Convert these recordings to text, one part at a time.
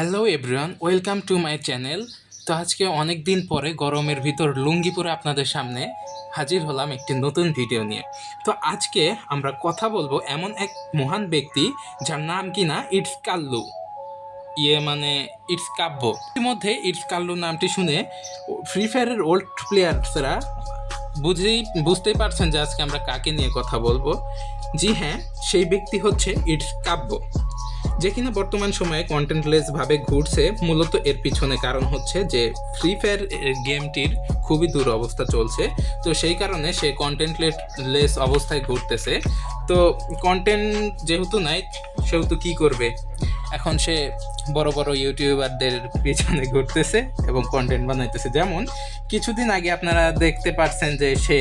Hello everyone, welcome to my channel. তো আজকে অনেক দিন পরে গরমের ভিতর লুঙ্গি পরে আপনাদের সামনে হাজির হলাম একটি নতুন ভিডিও নিয়ে। তো আজকে আমরা কথা বলবো এমন এক মহান ব্যক্তি যার নাম কিনা ইটস কাল্লু, মানে ইটস কাব্য। ইতিমধ্যে ইটস কাল্লু নামটি শুনে ফ্রি ফায়ারের ওল্ড প্লেয়ার্সরা বুঝতেই পারছেন যে আজকে আমরা কাকে নিয়ে কথা বলবো। জি হ্যাঁ, সেই ব্যক্তি হচ্ছে ইটস কাব্য, যে কিনা বর্তমান সময়ে কন্টেন্টলেসভাবে ঘুরছে। মূলত এর পিছনে কারণ হচ্ছে যে ফ্রি ফায়ার গেমটির খুবই দুরবস্থা চলছে, তো সেই কারণে সে কন্টেন্টলেস অবস্থায় ঘুরতেছে। তো কন্টেন্ট যেহেতু নাই সেহেতু কি করবে, এখন সে বড় বড় ইউটিউবারদের পিছনে ঘুরতেছে এবং কন্টেন্ট বানাইতেছে। যেমন কিছুদিন আগে আপনারা দেখতে পারছেন যে সে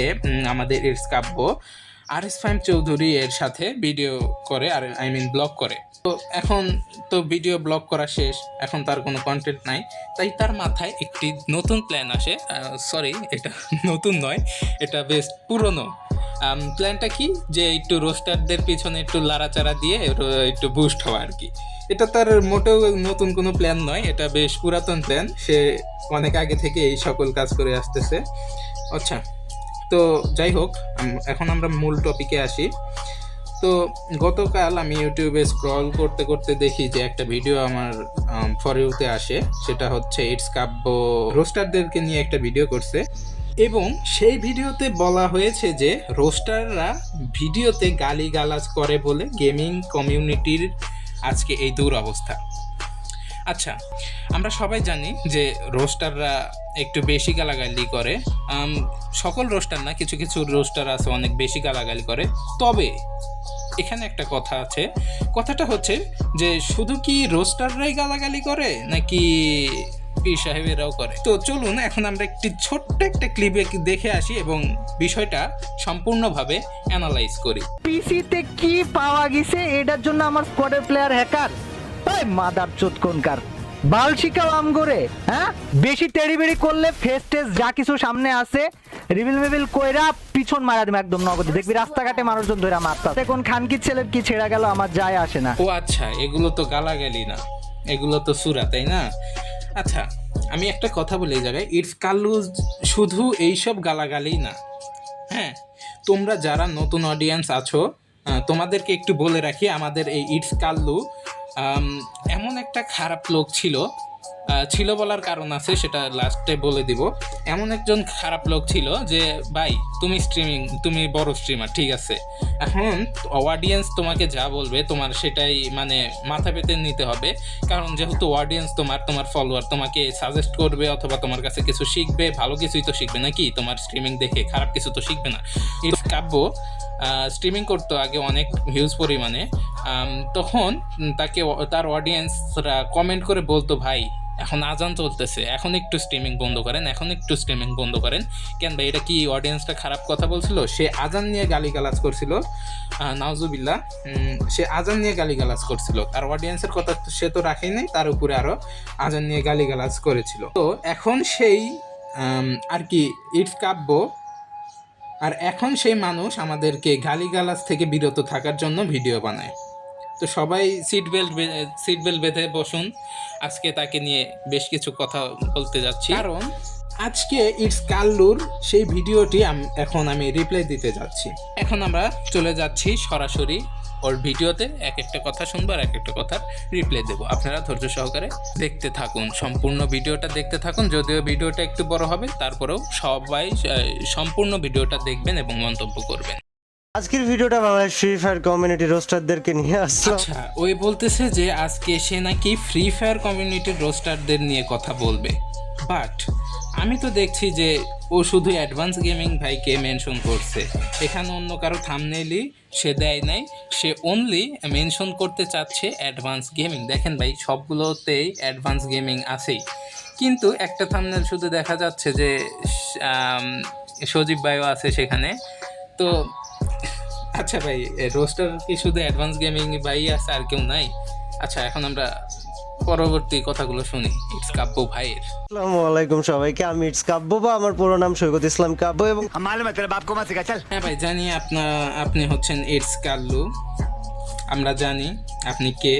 আমাদের ইটস কাব্য আরএস ফাহিম চৌধুরী এর সাথে ভিডিও করে, আর ব্লগ করে। তো এখন তো ভিডিও ব্লগ করা শেষ, এখন তার কোনো কন্টেন্ট নাই, তাই তার মাথায় একটি নতুন প্ল্যান আসে। সরি, এটা নতুন নয়, এটা বেশ পুরনো। প্ল্যানটা কি, যে একটু রোস্টারদের পিছনে একটু লাড়াচাড়া দিয়ে একটু বুস্ট হওয়া আর কি। এটা তার মোটেও নতুন কোনো প্ল্যান নয়, এটা বেশ পুরাতন প্ল্যান। সে অনেক আগে থেকে এই সকল কাজ করে আসতেছে। আচ্ছা, তো যাই হোক, এখন আমরা মূল টপিকে আসি। তো গতকাল আমি ইউটিউবে স্ক্রল করতে করতে দেখি যে একটা ভিডিও আমার ফর ইউতে আসে, সেটা হচ্ছে ইটস কাব্য রোস্টারদেরকে নিয়ে একটা ভিডিও করছে, এবং সেই ভিডিওতে বলা হয়েছে যে রোস্টাররা ভিডিওতে গালিগালাজ করে বলে গেমিং কমিউনিটির আজকে এই দুরবস্থা। আচ্ছা, আমরা সবাই জানি যে রোস্টাররা একটু বেশি গালাগালি করে। সকল রোস্টার না, কিছু কিছু রোস্টার আছে অনেক বেশি গালাগালি করে। তবে এখানে একটা কথা আছে, কথাটা হচ্ছে যে শুধু কি রোস্টাররাই গালাগালি করে নাকি পীর সাহেবেরাও করে। তো চলুন এখন আমরা একটি ছোট্ট একটা ক্লিপে দেখে আসি এবং বিষয়টা সম্পূর্ণভাবে অ্যানালাইজ করি। পিসিতে কি পাওয়া গেছে এটার জন্য আমার স্কোয়াডের প্লেয়ার হ্যাকার, ওই মাদার চোদ কোনকার বাল শিখাও আম করে। হ্যাঁ, বেশি তেড়িবেড়ি করলে ফেস টেস যা কিছু সামনে আছে রিভিল কইরা পিছন মারা দিম একদম নগদে। দেখবি রাস্তাঘাটে মানুষজন ধরে মারতা। কোন খানকির ছেলের কি ছেড়া গেল আমার যায় আসে না। ও আচ্ছা, এগুলো তো গালাগালি না, এগুলো তো সুরা, তাই না? আচ্ছা, আমি একটা কথা বলি এই জায়গায়, ইটস কাল্লু শুধু এইসব গালাগালি না। হ্যাঁ, তোমরা যারা নতুন অডিয়েন্স আছো তোমাদেরকে একটু বলে রাখি, আমাদের এই ইটস কাল্লু এমন একটা খারাপ লোক ছিল বলার কারণ আছে, সেটা লাস্টে বলে দিব। এমন একজন খারাপ লোক ছিল যে ভাই তুমি বড় স্ট্রিমার, ঠিক আছে, এখন অডিয়েন্স তোমাকে যা বলবে তোমার সেটাই মাথা পেতে নিতে হবে। কারণ যেহেতু অডিয়েন্স তোমার ফলোয়ার তোমাকে সাজেস্ট করবে অথবা তোমার কাছে কিছু শিখবে, ভালো কিছুই তো শিখবে নাকি, তোমার স্ট্রিমিং দেখে খারাপ কিছু তো শিখবে না। ইটস কাব্য স্ট্রিমিং করতো আগে অনেক হিউজ পরিমাণে, তখন তার অডিয়েন্সরা কমেন্ট করে বলতো, ভাই এখন আজান চলতেছে, এখন একটু স্ট্রিমিং বন্ধ করেন। কেন ভাই, এটা কি অডিয়েন্সটা খারাপ কথা বলছিল? সে আজান নিয়ে গালিগালাজ করছিল, নাউজুবিল্লাহ, সে আজান নিয়ে গালিগালাজ করছিল। আর অডিয়েন্সের কথা সে তো রাখেই নাই, তার উপরে আরও আজান নিয়ে গালিগালাজ করেছিল। তো এখন সেই আর কি ইটস কাব্য, আর এখন সেই মানুষ আমাদেরকে গালিগালাজ থেকে বিরত থাকার জন্য ভিডিও বানায়। তো সবাই সিট বেল্ট বেঁধে বসুন, আজকে তাকে নিয়ে বেশ কিছু কথা বলতে যাচ্ছি। কারণ আজকে ইটস কাল্লুর সেই ভিডিওটি এখন আমি রিপ্লাই দিতে যাচ্ছি। এখন আমরা চলে যাচ্ছি সরাসরি ওর ভিডিওতে, এক একটা কথা শুনবো আর এক একটা কথার রিপ্লাই দেবো। আপনারা ধৈর্য সহকারে দেখতে থাকুন, সম্পূর্ণ ভিডিওটা দেখতে থাকুন। যদিও ভিডিওটা একটু বড় হবে, তারপরেও সবাই সম্পূর্ণ ভিডিওটা দেখবেন এবং মন্তব্য করবেন। আজকের ভিডিওটা বাংলাদেশ ফ্রি ফায়ার কমিউনিটি রোস্টারদেরকে নিয়ে আসছে। আচ্ছা, ওই বলতেছে যে আজকে সে নাকি ফ্রি ফায়ার কমিউনিটির রোস্টারদের নিয়ে কথা বলবে, বাট আমি তো দেখছি যে ও শুধু অ্যাডভান্স গেমিং ভাইকে মেনশন করছে। এখানে অন্য কারো থাম্বনেইলই সে দেয় নাই, সে অনলি মেনশন করতে চাচ্ছে অ্যাডভান্স গেমিং। দেখেন ভাই, সবগুলোতেই অ্যাডভান্স গেমিং আছেই, কিন্তু একটা থাম্বনেইল শুধু দেখা যাচ্ছে যে সজীব ভাইও আছে সেখানে। তো আচ্ছা ভাই, রোস্টার কি শুধু অ্যাডভান্স গেমিং ভাই আছে, আর কেউ নাই? আচ্ছা, এখন আমরা পরবর্তী কথাগুলো শুনি ইটস কাব্য ভাইয়ের। আসসালামু আলাইকুম সবাইকে, আমি ইটস কাব্য, বা আমার পুরো নাম সৈকত ইসলাম কাব্য। এবং হ্যাঁ ভাই, জানি আপনি হচ্ছেন ইটস কাল্লু, আমরা জানি আপনি কে।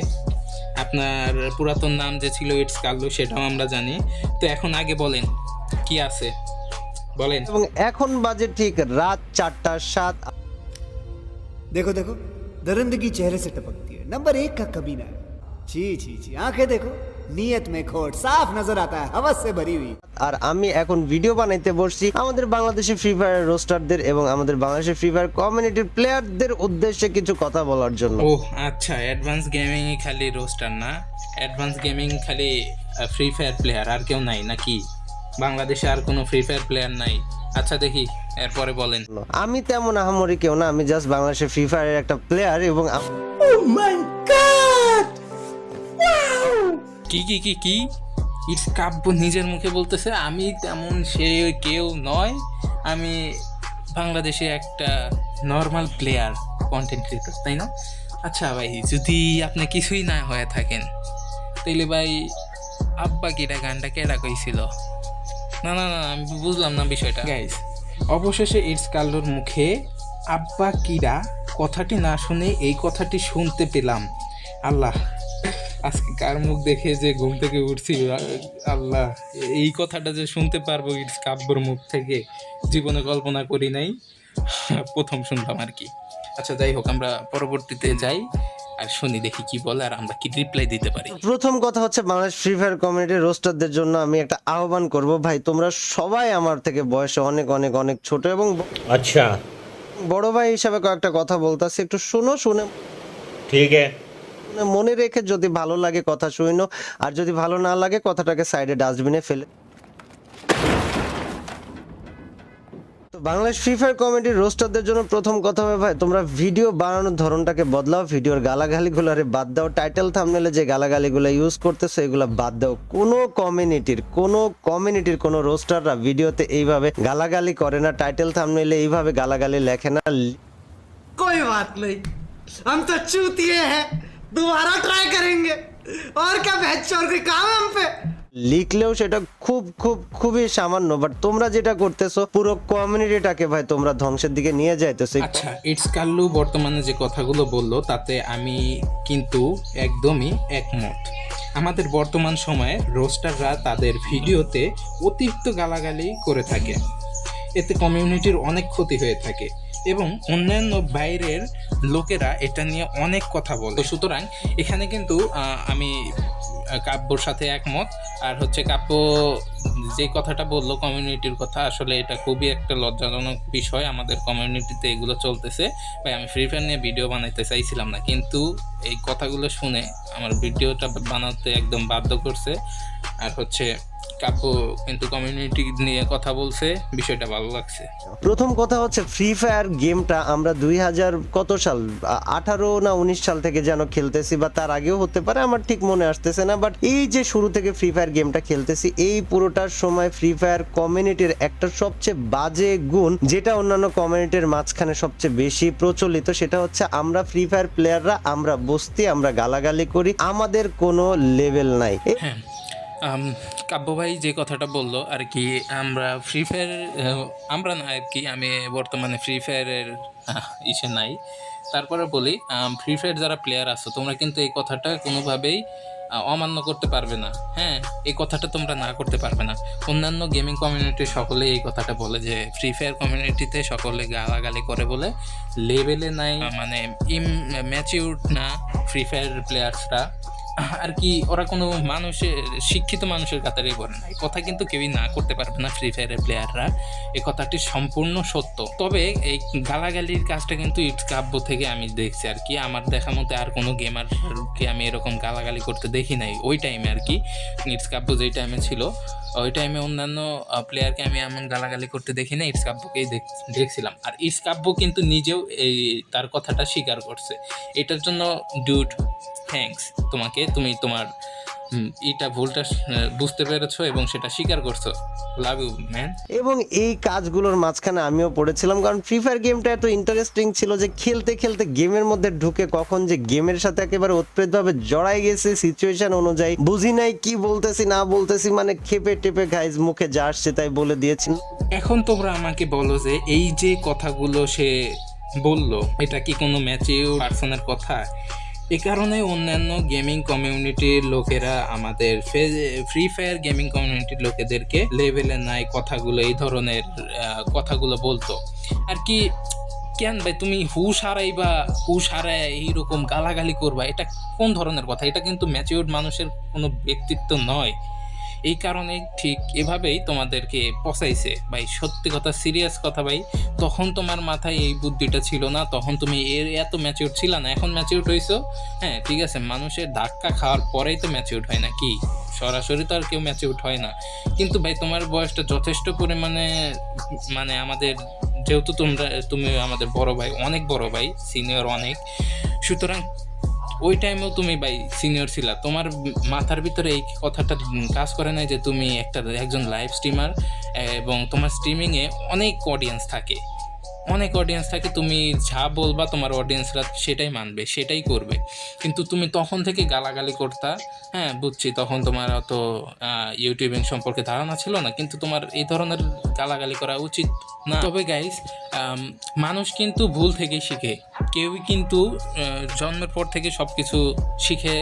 আপনার পুরাতন নাম যে ছিল ইটস কাল্লু সেটাও আমরা জানি। তো এখন আগে বলেন কি আছে বলেন। এবং এখন বাজে ঠিক রাত 4:07। देखो देखो दरिंदगी चेहरे से टपकती है, नंबर 1 का कमीना है। छी छी छी, आंखें देखो, नीयत में खोट साफ नजर आता है, हवस से भरी हुई। আর আমি এখন ভিডিও বানাইতে বসছি আমাদের বাংলাদেশি ফ্রি ফায়ার রোস্টারদের এবং আমাদের বাংলাদেশি ফ্রি ফায়ার কমিউনিটির প্লেয়ারদের উদ্দেশ্যে কিছু কথা বলার জন্য। ও আচ্ছা, অ্যাডভান্স গেমিং খালি রোস্টার না, অ্যাডভান্স গেমিং খালি ফ্রি ফায়ার প্লেয়ার, আর কেউ নাই নাকি? বাংলাদেশে আর কোনো ফ্রি ফায়ার প্লেয়ার নাই? আচ্ছা দেখি এরপরে বলেন। আমি তেমন আহামরি কেউ না, আমি জাস্ট বাংলাদেশের ফ্রি ফায়ারের একটা প্লেয়ার এবং কি কি কি কি ইটস কাব্য নিজের মুখে বলতেছে আমি তেমন সে কেউ নয়, আমি বাংলাদেশে একটা নর্মাল প্লেয়ার কন্টেন্ট ক্রিয়েটর, তাই না? আচ্ছা ভাই, যদি আপনি কিছুই না হয়ে থাকেন তাইলে ভাই আব্বা কিরা গানটা কেডা কইছিল? না না না, আমি বুঝলাম না বিষয়টা। গাইস, অবশেষে ইটস কাল্লুর মুখে আব্বা কিরা কথাটি না শুনে এই কথাটি শুনতে পেলাম। আল্লাহ, আজকে কার মুখ দেখে যে ঘুম থেকে উঠছি, আল্লাহ, এই কথাটা যে শুনতে পারবো ইটস কাব্যর মুখ থেকে জীবনে কল্পনা করি নাই, প্রথম শুনলাম আর কি। আচ্ছা যাই হোক, আমরা পরবর্তীতে যাই আর শুনি দেখি কি বলে আর আমরা কি রিপ্লাই দিতে পারি। প্রথম কথা হচ্ছে বাংলাদেশ ফ্রি ফায়ার কমিউনিটির রোস্টারদের জন্য আমি একটা আহ্বান করব, ভাই তোমরা সবাই আমার থেকে বয়সে অনেক অনেক অনেক ছোট এবং अच्छा বড় ভাই হিসাবে কয়েকটা কথা বলতাছি, একটু শুনো, শুনে ठीक है। মনে রেখে যদি ভালো লাগে কথা শুনো, আর যদি ভালো না লাগে কথাটাকে সাইডে ডাস্টবিনে ফেলে। তো বাংলাদেশ ফ্রি ফায়ার কমিউনিটির রোস্টারদের জন্য প্রথম কথা হবে, ভাই তোমরা ভিডিও বানানোর ধরনটাকে বদলাও, ভিডিওর গালাগালিগুলো বাদ দাও, টাইটেল থাম্বনেলে যে গালাগালিগুলো ইউজ করতেছো এগুলো বাদ দাও। কোনো কমিউনিটির কোনো রোস্টাররা ভিডিওতে এইভাবে গালাগালি করে না, টাইটেল থাম্বনেলে এইভাবে গালাগালি লেখে না। कोई बात नहीं, हम तो चूतिए हैं, दोबारा ट्राई करेंगे। और क्या बहचोर के काम है हम पे। লিখলেও সেটা খুবই সামান্য, বাট তোমরা যেটা করতেছো পুরো কমিউনিটিটাকে ভাই তোমরা ধ্বংসের দিকে নিয়ে যাইতেছো। আচ্ছা, ইটস কাল্লু বর্তমানে যে কথাগুলো বললো তাতে আমি কিন্তু একদমই একমত। আমাদের বর্তমান সময়ে রোস্টাররা তাদের ভিডিওতে অতিরিক্ত গালাগালি করে থাকে, এতে কমিউনিটির অনেক ক্ষতি হয়ে থাকে এবং অন্যান্য বাইরের লোকেরা এটা নিয়ে অনেক কথা বলে। সুতরাং এখানে কিন্তু আমি কাব্যর সাথে একমত। আর হচ্ছে কাব্য যে কথাটা বললো কমিউনিটির কথা, আসলে এটা খুবই একটা লজ্জাজনক বিষয়। আমাদের কমিউনিটিতে এগুলো চলতেছে। ভাই আমি ফ্রি ফায়ার নিয়ে ভিডিও বানাইতে চাইছিলাম না, কিন্তু এই কথাগুলো শুনে আমার ভিডিওটা বানাতে একদম বাধ্য করছে। আর হচ্ছে কাব্য কিন্তু কমিউনিটি নিয়ে কথা বলছে, বিষয়টা ভালো লাগছে। প্রথম কথা হচ্ছে ফ্রি ফায়ার গেমটা আমরা 2000 কত সাল 18 না 19 সাল থেকে যেন খেলতেছি, বা তার আগেও হতে পারে, আমার ঠিক মনে আসতেছে না, বাট এই যে শুরু থেকে ফ্রি ফায়ার গেমটা খেলতেছি এই পুরোটার সময় ফ্রি ফায়ার কমিউনিটির একটা সবচেয়ে বাজে গুণ, যেটা অন্যান্য কমিউনিটির মাঝখানে সবচেয়ে বেশি প্রচলিত, সেটা হচ্ছে আমরা ফ্রি ফায়ার প্লেয়াররা আমরা বস্তি, আমরা গালাগালি করি, আমাদের কোনো লেভেল নাই। হ্যাঁ, কাব্য ভাই যে কথাটা বললো আর কি, আমরা ফ্রি ফায়ার আমরা না আর কি, আমি বর্তমানে ফ্রি ফায়ারের ইসে নাই, তারপরে বলি ফ্রি ফায়ার যারা প্লেয়ার আছো তোমরা কিন্তু এই কথাটা কোনোভাবেই অমান্য করতে পারবে না। হ্যাঁ, এই কথাটা তোমরা না করতে পারবে না। অন্যান্য গেমিং কমিউনিটি সকলে এই কথাটা বলে যে ফ্রি ফায়ার কমিউনিটিতে সকলে গালাগালি করে বলে লেভেলে নাই, মানে ম্যাচিউর না ফ্রি ফায়ার প্লেয়ার্সরা আর কি, ওরা কোনো মানুষের শিক্ষিত মানুষের কাতারে পড়ে না। এই কথা কিন্তু কেউই না করতে পারবে না ফ্রি ফায়ারের প্লেয়াররা, এই কথাটি সম্পূর্ণ সত্য। তবে এই গালাগালির কাজটা কিন্তু ইটস কাব্য থেকে আমি দেখছি আর কি, আমার দেখা মতে আর কোনো গেমারকে আমি এরকম গালাগালি করতে দেখি নাই ওই টাইমে আর কি। ইটস কাব্য যেই টাইমে ছিল ওই টাইমে অন্যান্য প্লেয়ারকে আমি এমন গালাগালি করতে দেখি না, ইটস কাব্যকেই দেখছিলাম। আর ইটস কাব্য কিন্তু নিজেও এই তার কথাটা স্বীকার করছে। এটার জন্য ডুড থ্যাঙ্কস তোমাকে, তুমি তোমার এটা ভুলটা বুঝতে পেরেছো এবং সেটা স্বীকার করছো। Love you man. এবং এই কাজগুলোর মাঝখানে আমিও পড়েছিলাম, কারণ ফ্রি ফায়ার গেমটা এত ইন্টারেস্টিং ছিল যে খেলতে খেলতে গেমের মধ্যে ঢুকে কখন যে গেমের সাথে একেবারে ওতপ্রোতভাবে জড়াই গেছে সিচুয়েশন অনুযায়ী, বুঝি নাই কি বলতেছি না বলতেছি, মানে খেপে টেপে গাইজ মুখে যা আসছে তাই বলে দিয়েছি। এখন তোমরা আমাকে বলো যে এই যে কথাগুলো সে বললো এটা কি কোনো ম্যাচিউর পার্সনের কথা? এ কারণে অন্যান্য গেমিং কমিউনিটির লোকেরা আমাদের ফ্রি ফায়ার গেমিং কমিউনিটির লোকেদেরকে লেভেলে নাই কথাগুলো, এই ধরনের কথাগুলো বলতো আর কি। কেন ভাই তুমি হুশ হারায় এইরকম গালাগালি করবা, এটা কোন ধরনের কথা? এটা কিন্তু ম্যাচিউরড মানুষের কোনো ব্যক্তিত্ব নয়। এই কারণে ঠিক এভাবেই তোমাদেরকে পচাইছে ভাই, সত্যি কথা, সিরিয়াস কথা ভাই। তখন তোমার মাথায় এই বুদ্ধিটা ছিল না, তখন তুমি এত ম্যাচিউর ছিল না, এখন ম্যাচিউর হইছো। হ্যাঁ ঠিক আছে, মানুষের ধাক্কা খাওয়ার পরেই তো ম্যাচিউর হয় না কি? সরাসরি তো আর কেউ ম্যাচিউর হয় না। কিন্তু ভাই তোমার বয়সটা যথেষ্ট পরিমাণে, মানে আমাদের যেহেতু তুমি আমাদের বড় ভাই, অনেক বড় ভাই, সিনিয়র অনেক, সুতরাং ওই টাইমেও তুমি ভাই সিনিয়র ছিলা, তোমার মাথার ভিতরে এই কথাটা কাজ করে নাই যে তুমি একজন লাইভ স্ট্রিমার এবং তোমার স্ট্রিমিংয়ে অনেক অডিয়েন্স থাকে, তুমি যা বলবা তোমার অডিয়েন্সরা সেটাই মানবে, সেটাই করবে। কিন্তু তুমি তখন থেকে গালাগালি করতা। হ্যাঁ বুঝছি, তখন তোমার অত ইউটিউবিং সম্পর্কে ধারণা ছিল না, কিন্তু তোমার এই ধরনের গালাগালি করা উচিত না। তবে গাইস, মানুষ কিন্তু ভুল থেকেই শিখে, কেউই কিন্তু জন্মের পর থেকে সব কিছু শিখে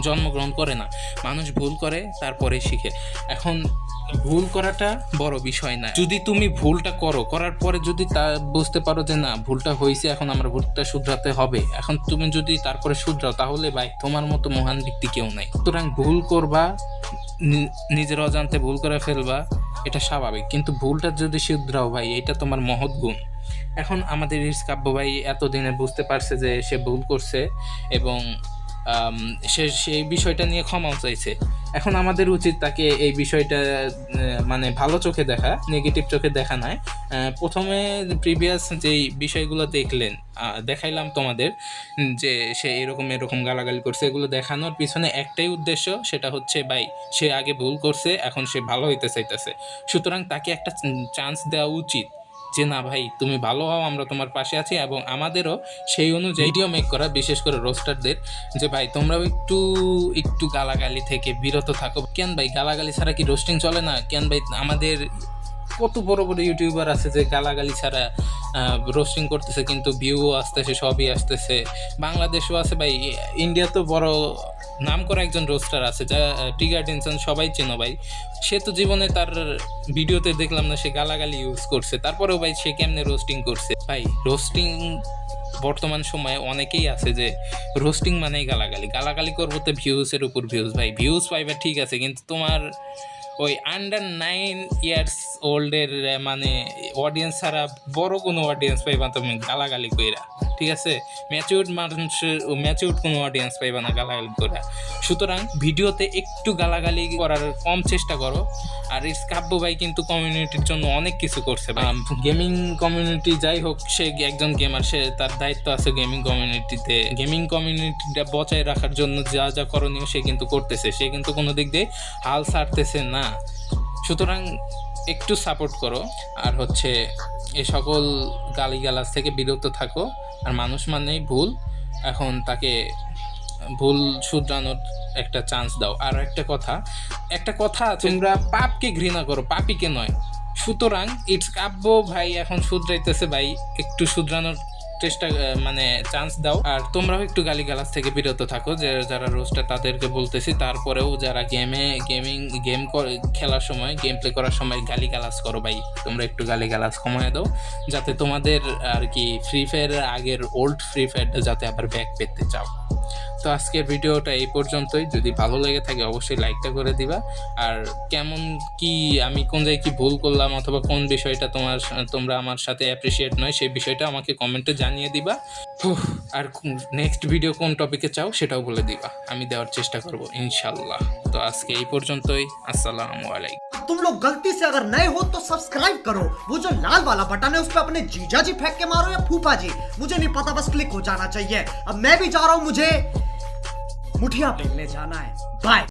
জন্মগ্রহণ করে না, মানুষ ভুল করে তারপরে শিখে। এখন ভুল করাটা বড় বিষয় না, যদি তুমি ভুলটা করার পরে যদি তা বুঝতে পারো যে না ভুলটা হয়েছে, এখন আমরা ভুলটা শুধরাতে হবে, এখন তুমি যদি তারপরে শুধরাও, তাহলে ভাই তোমার মতো মহান ব্যক্তি কেউ নাই। সুতরাং ভুল করবা, নিজের অজান্তে ভুল করে ফেলবা, এটা স্বাভাবিক, কিন্তু ভুলটা যদি শুধরাও ভাই, এটা তোমার মহৎ গুণ। এখন আমাদের কাব্য ভাই এতদিনে বুঝতে পারছে যে সে ভুল করছে এবং সে সেই বিষয়টা নিয়ে ক্ষমাও চাইছে। এখন আমাদের উচিত তাকে এই বিষয়টা মানে ভালো চোখে দেখা, নেগেটিভ চোখে দেখা নয়। প্রথমে প্রিভিয়াস যেই বিষয়গুলো দেখাইলাম তোমাদের, যে সে এরকম গালাগালি করছে, এগুলো দেখানোর পিছনে একটাই উদ্দেশ্য, সেটা হচ্ছে ভাই সে আগে ভুল করছে, এখন সে ভালো হইতে চাইতেছে, সুতরাং তাকে একটা চান্স দেওয়া উচিত যে না ভাই তুমি ভালো হও, আমরা তোমার পাশে আছি। এবং আমাদেরও সেই অনুযায়ী ভিডিও মেক করা, বিশেষ করে রোস্টারদের, যে ভাই তোমরাও একটু গালাগালি থেকে বিরত থাকো। কেন ভাই গালাগালি ছাড়া কি রোস্টিং চলে না? কেন ভাই আমাদের কত বড় বড় ইউটিউবার আছে যে গালাগালি ছাড়া রোস্টিং করতেছে, কিন্তু ভিউও আসতেছে, সবই আসতেছে। বাংলাদেশও আছে ভাই, ইন্ডিয়া তো বড় নাম করা একজন রোস্টার আছে, যা টিগার টেনশন, সবাই চেনো ভাই। সে তো জীবনে তার ভিডিওতে দেখলাম না সে গালাগালি ইউজ করছে, তারপরেও ভাই সে কেমনে রোস্টিং করছে। ভাই রোস্টিং বর্তমান সময়ে অনেকেই আছে যে রোস্টিং মানেই গালাগালি করবো তো ভিউজের উপর ভিউজ। ভাই ভিউজ পাইবা ঠিক আছে, কিন্তু তোমার ওই আন্ডার 9 ইয়ার্স ওল্ডের মানে অডিয়েন্স ছাড়া বড় কোনো অডিয়েন্স পাইবা তুমি গালাগালি কইরা, ঠিক আছে? ম্যাচিউরড কোনো অডিয়েন্স পাইবা না গালাগালি করা। সুতরাং ভিডিওতে একটু গালাগালি করার কম চেষ্টা করো। আর কাব্য ভাই কিন্তু কমিউনিটির জন্য অনেক কিছু করছে, গেমিং কমিউনিটি যাই হোক, সে একজন গেমার, সে তার দায়িত্ব আছে গেমিং কমিউনিটিটা বজায় রাখার জন্য যা যা করণীয় সে কিন্তু করতেছে, সে কিন্তু কোনো দিক দিয়ে হাল ছাড়তেছে না। সুতরাং একটু সাপোর্ট করো, আর হচ্ছে এ সকল গালিগালাজ থেকে বিরত থাকো। আর মানুষ মানেই ভুল, এখন তাকে ভুল শুধরানোর একটা চান্স দাও। আর একটা কথা, তোমরা পাপকে ঘৃণা করো, পাপীকে নয়। সুতরাং কাব্য ভাই এখন শুধরাইতেছে ভাই, একটু শুধরানোর চেষ্টা মানে চান্স দাও। আর তোমরাও একটু গালিগালাজ থেকে বিরত থাকো, যে যারা রোস্টার তাদেরকে বলতেছি। তারপরেও যারা গেম খেলার সময়, গেম প্লে করার সময় গালিগালাজ করো ভাই, তোমরা একটু গালিগালাজ কমায় দাও, যাতে তোমাদের আর কি ফ্রি ফায়ারের আগের ওল্ড ফ্রি ফায়ারটা যাতে আবার ব্যাক পেতে চাও। তো আজকের ভিডিওটা এই পর্যন্তই। যদি ভালো লেগে থাকে অবশ্যই লাইকটা করে দিবা। আর আমি কোন জায়গায় কি ভুল করলাম, অথবা কোন বিষয়টা তোমরা আমার সাথে অ্যাপ্রিসিয়েট নয়, সেই বিষয়টা আমাকে কমেন্টে জানিয়ে দিবা। আর নেক্সট ভিডিও কোন টপিকে চাও সেটাও বলে দিবা, আমি দেওয়ার চেষ্টা করব ইনশাল্লাহ। তো আজকে এই পর্যন্তই, আসসালামু আলাইকুম। तुम लोग गलती से अगर नए हो तो सब्सक्राइब करो, वो जो लाल वाला बटन है उस पे अपने जीजा जी फेंक के मारो या फूफा जी, मुझे नहीं पता, बस क्लिक हो जाना चाहिए। अब मैं भी जा रहा हूं, मुझे मुठिया फेंकने जाना है। बाय।